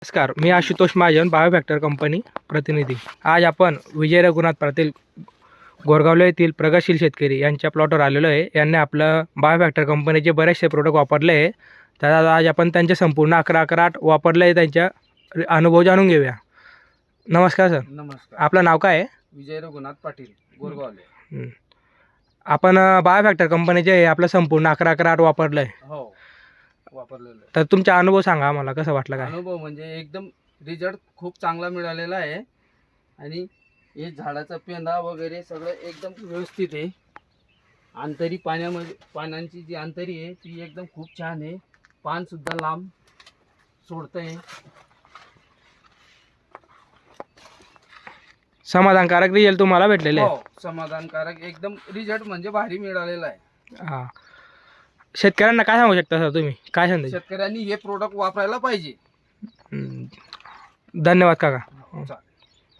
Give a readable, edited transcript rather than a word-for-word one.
नमस्कार, मी आशुतोष महाजन, बायोफॅक्टर कंपनी प्रतिनिधी. आज आपण विजय रघुनाथ पाटील गोरगावले येथील प्रगतशील शेतकरी यांच्या प्लॉटवर आलेलो आहे. यांनी आपलं बायोफॅक्टर कंपनीचे बरेचसे प्रोडक्ट वापरले आहे. तर आज आपण त्यांचे संपूर्ण 11-8 वापरले आहे, त्यांच्या अनुभव जाणून घेऊया. नमस्कार सर. नमस्कार. आपलं नाव काय आहे? विजय रघुनाथ पाटील, गोरगावले. आपण बायोफॅक्टर कंपनीचे आपलं संपूर्ण 11-8 वापरलं आहे. हो, वापरलेलं आहे. तर तुमचा अनुभव सांगा आम्हाला, कसं वाटलं काय? अनुभव म्हणजे एकदम रिझल्ट खूप चांगला मिळालेला आहे आणि हे झाडाचा पेंदा वगैरे सगळं एकदम व्यवस्थित आहे. आंतरी पाण्यामध्ये पानांची जी आंतरी आहे ती एकदम खूप छान आहे. पान सुद्धा लांब सोडतंय. समाधानकारक रिझल्ट तुम्हाला भेटलेले आहे? हो, समाधानकारक एकदम रिझल्ट म्हणजे भारी मिळालेला आहे. हां. शेतकऱ्यांना काय सांगू शकता सर तुम्ही? काय संदेश? शेतकऱ्यांनी हे प्रोडक्ट वापरायला पाहिजे. धन्यवाद काका. चालेल.